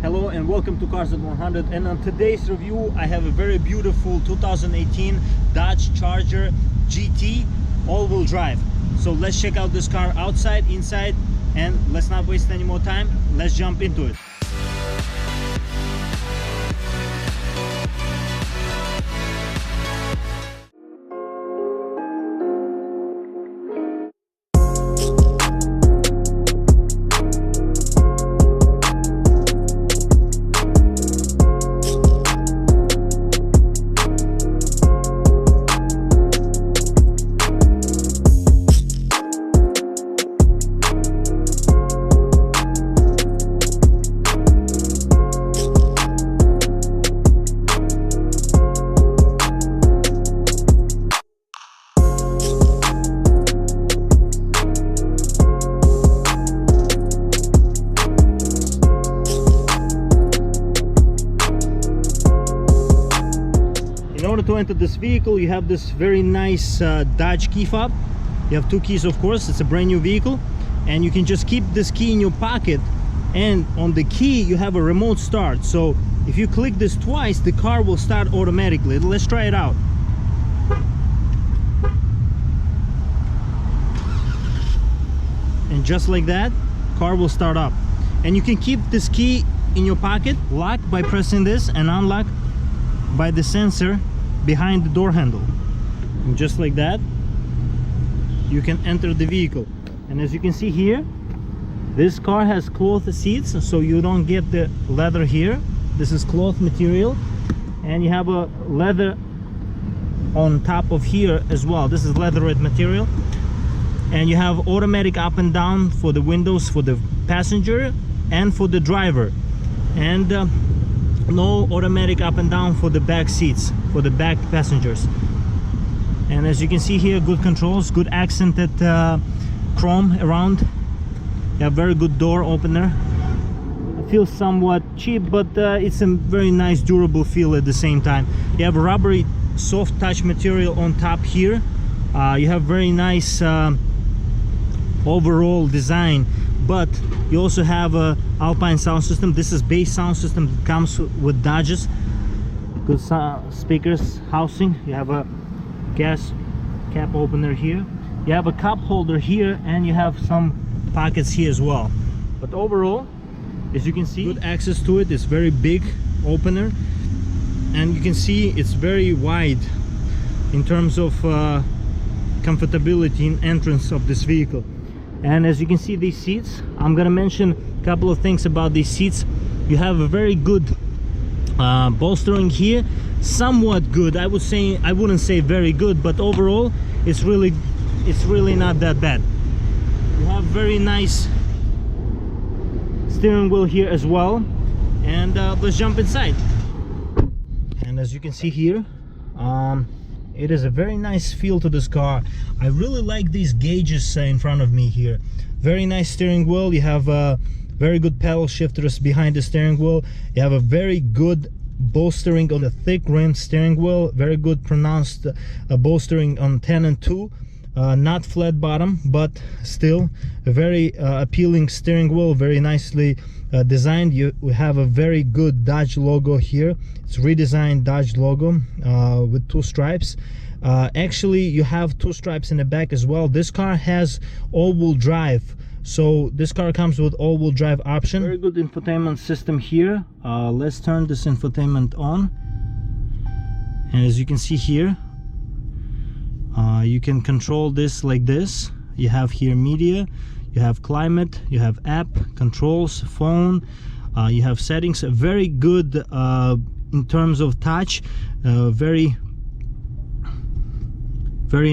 Hello and welcome to Cars at 100, and on today's review I have a very beautiful 2018 Dodge Charger GT all-wheel drive. So let's check out this car outside, inside, and let's not waste any more time. Let's jump into it. In order to enter this vehicle, you have this very nice Dodge key fob. You have two keys, of course. It's a brand new vehicle, and you can just keep this key in your pocket, and on the key you have a remote start. So if you click this twice, the car will start automatically. Let's try it out. And just like that, car will start up. And you can keep this key in your pocket, lock by pressing this, and unlock by the sensor behind the door handle. And just like that, you can enter the vehicle. And as you can see here, this car has cloth seats, so you don't get the leather here. This is cloth material, and you have a leather on top of here as well. This is leatherette material, and you have automatic up and down for the windows for the passenger and for the driver, and no automatic up and down for the back seats, for the back passengers. And as you can see here, good controls, good accented chrome around. You have very good door opener. It feels somewhat cheap, but it's a very nice durable feel at the same time. You have rubbery soft touch material on top here. You have very nice overall design, but you also have a Alpine sound system. This is bass sound system that comes with Dodges. Good speakers housing. You have a gas cap opener here. You have a cup holder here, and you have some pockets here as well. But overall, as you can see, good access to it. It's very big opener, and you can see it's very wide in terms of comfortability in entrance of this vehicle. And as you can see, these seats, I'm gonna mention a couple of things about these seats. You have a very good bolstering here, somewhat good. I wouldn't say very good, but overall it's really not that bad. You have very nice steering wheel here as well. And let's jump inside. And as you can see here, it is a very nice feel to this car. I really like these gauges in front of me here. Very nice steering wheel. You have very good pedal shifters behind the steering wheel. You have a very good bolstering on the thick rim steering wheel. Very good pronounced bolstering on 10 and 2. Not flat bottom, but still a very appealing steering wheel. Very nicely designed. We have a very good Dodge logo here. It's redesigned Dodge logo with two stripes. Actually, you have two stripes in the back as well. This car has all-wheel drive, so this car comes with all-wheel drive option. Very good infotainment system here. Let's turn this infotainment on, and as you can see here, you can control this like this. You have here media, you have climate, you have app controls, phone, you have settings. Very good in terms of touch. Very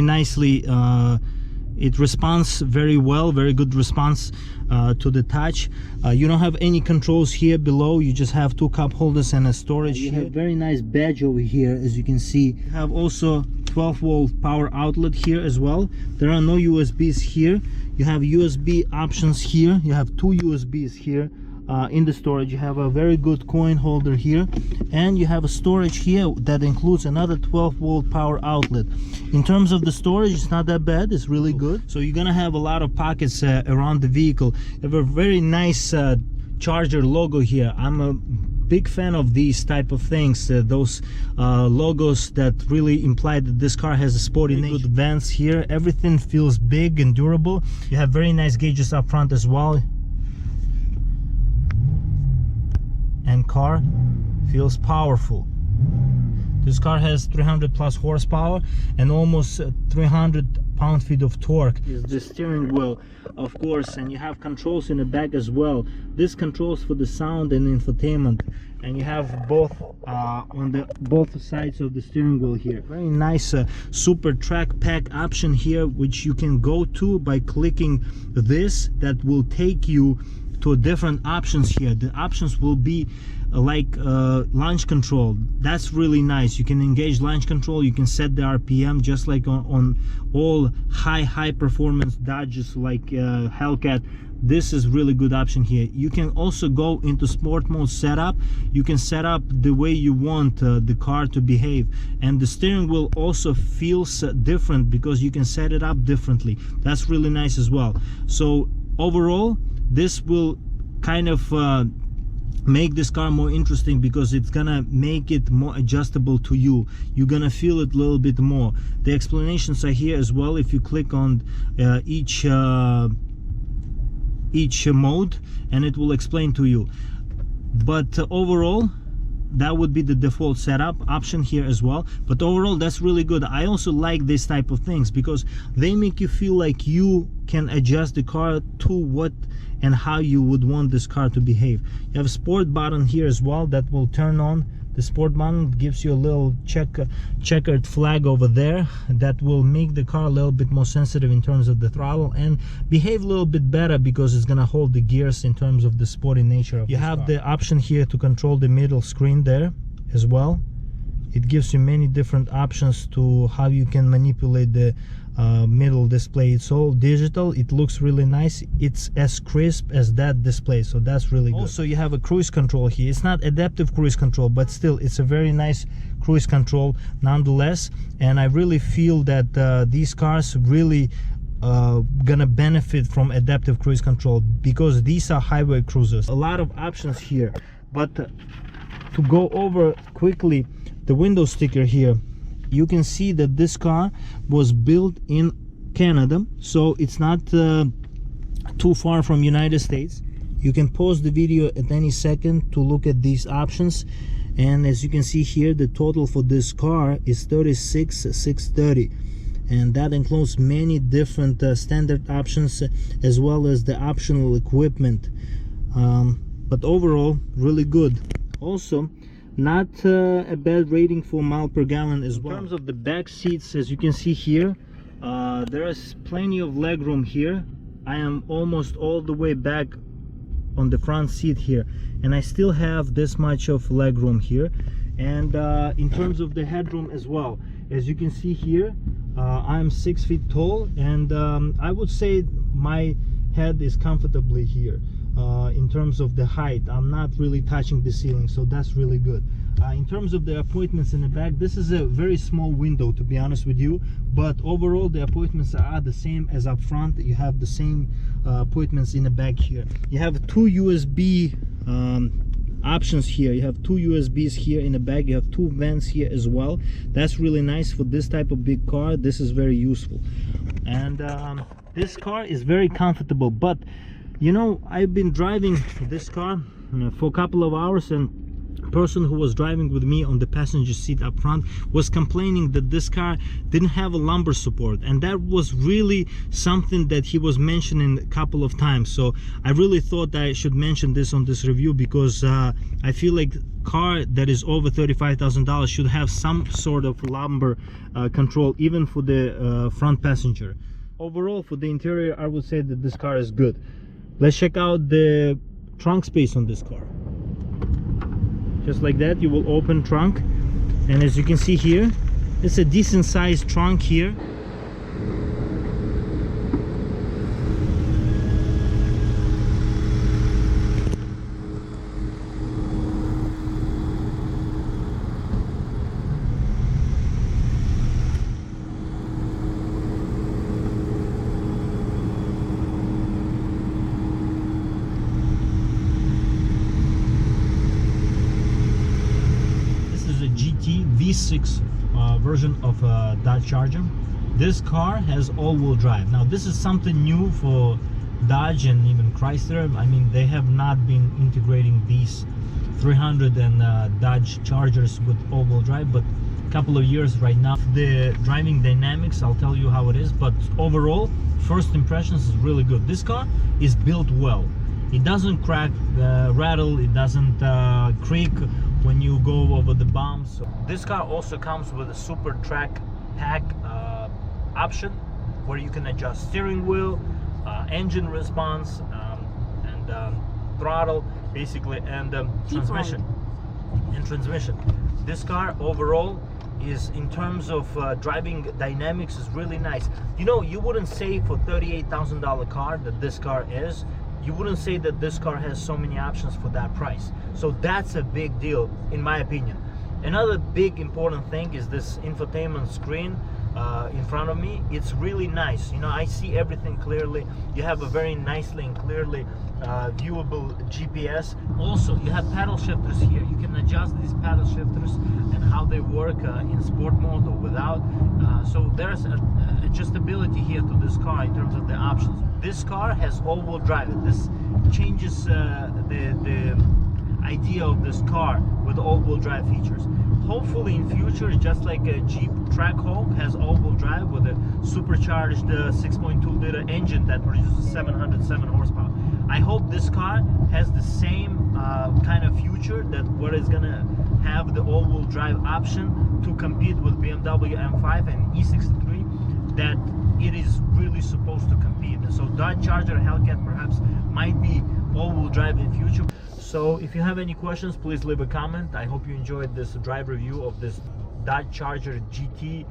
nicely, it responds very well. Very good response to the touch. You don't have any controls here below. You just have two cup holders and a storage. You have very nice badge over here, as you can see. You have also 12-volt power outlet here as well. There are no USBs here. You have USB options here. You have two USBs here. In the storage. You have a very good coin holder here, and you have a storage here that includes another 12-volt power outlet. In terms of the storage, it's not that bad. It's really good. So you're gonna have a lot of pockets around the vehicle. You have a very nice Charger logo here. I'm a big fan of these type of things, those logos that really imply that this car has a sporty nature. Good vents here, everything feels big and durable. You have very nice gauges up front as well, and car feels powerful. This car has 300 plus horsepower and almost 300 pound-feet of torque. Is the steering wheel, of course, and you have controls in the back as well. This controls for the sound and infotainment, and you have both on the both sides of the steering wheel here. Very nice super track pack option here, which you can go to by clicking this. That will take you to different options here. The options will be like launch control. That's really nice. You can engage launch control. You can set the RPM just like on all high performance Dodges like Hellcat. This is really good option here. You can also go into sport mode setup. You can set up the way you want the car to behave, and the steering wheel also feels different because you can set it up differently. That's really nice as well. So overall, this will kind of make this car more interesting because it's gonna make it more adjustable to you. You're gonna feel it a little bit more. The explanations are here as well if you click on each mode, and it will explain to you. But overall, that would be the default setup option here as well. But overall, that's really good. I also like this type of things because they make you feel like you can adjust the car to what and how you would want this car to behave. You have a sport button here as well that will turn on. The sport button gives you a little checkered flag over there that will make the car a little bit more sensitive in terms of the throttle and behave a little bit better because it's gonna hold the gears in terms of the sporty nature of this car. You have the option here to control the middle screen there as well. It gives you many different options to how you can manipulate the middle display. It's all digital. It looks really nice. It's as crisp as that display, so that's really good. Also, you have a cruise control here. It's not adaptive cruise control, but still it's a very nice cruise control nonetheless, and I really feel that these cars really gonna benefit from adaptive cruise control because these are highway cruisers. A lot of options here, but to go over quickly the window sticker here, you can see that this car was built in Canada, so it's not too far from United States. You can pause the video at any second to look at these options, and as you can see here, the total for this car is $36,630, and that includes many different standard options as well as the optional equipment, but overall really good. Also, not a bad rating for mile per gallon as well. In terms of the back seats, as you can see here, there is plenty of leg room here. I am almost all the way back on the front seat here, and I still have this much of leg room here. And in terms of the headroom as well, as you can see here, I'm 6 feet tall, and I would say my head is comfortably here. In terms of the height, I'm not really touching the ceiling, so that's really good. In terms of the appointments in the back, this is a very small window, to be honest with you, but overall the appointments are the same as up front. You have the same appointments in the back here. You have two USB options here. You have two USBs here in the back. You have two vents here as well. That's really nice for this type of big car. This is very useful, and this car is very comfortable. But you know, I've been driving this car for a couple of hours, and the person who was driving with me on the passenger seat up front was complaining that this car didn't have a lumbar support, and that was really something that he was mentioning a couple of times. So I really thought I should mention this on this review because I feel like car that is over $35,000 should have some sort of lumbar control, even for the front passenger. Overall, for the interior, I would say that this car is good. Let's check out the trunk space on this car. Just like that, you will open trunk, and as you can see here, it's a decent sized trunk here. GT V6 version of Dodge Charger. This car has all-wheel drive. Now this is something new for Dodge and even Chrysler. I mean, they have not been integrating these 300 and Dodge Chargers with all-wheel drive, but a couple of years right now. The driving dynamics, I'll tell you how it is, but overall, first impressions is really good. This car is built well. It doesn't crack, rattle, it doesn't creak when you go over the bumps. This car also comes with a super track pack option where you can adjust steering wheel, engine response, and throttle basically, and transmission. This car overall is, in terms of driving dynamics, is really nice. You know, you wouldn't say for $38,000 car that this car is, you wouldn't say that this car has so many options for that price. So that's a big deal in my opinion. Another big important thing is this infotainment screen in front of me. It's really nice. You know, I see everything clearly. You have a very nicely and clearly viewable GPS. Also, you have paddle shifters here. You can adjust these paddle shifters and how they work in sport mode or without. So there's adjustability here to this car in terms of the options. This car has all-wheel drive. This changes the idea of this car with all-wheel drive features. Hopefully in future, just like a Jeep Trackhawk has all-wheel drive with a supercharged 6.2 liter engine that produces 707 horsepower. I hope this car has the same kind of future, that what is gonna have the all-wheel drive option to compete with BMW M5 and E63 that it is really supposed to compete. So Dodge Charger Hellcat perhaps might be all-wheel drive in future. So if you have any questions, please leave a comment. I hope you enjoyed this drive review of this Dodge Charger GT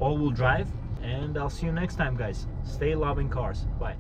all-wheel drive, and I'll see you next time, guys. Stay loving cars. Bye.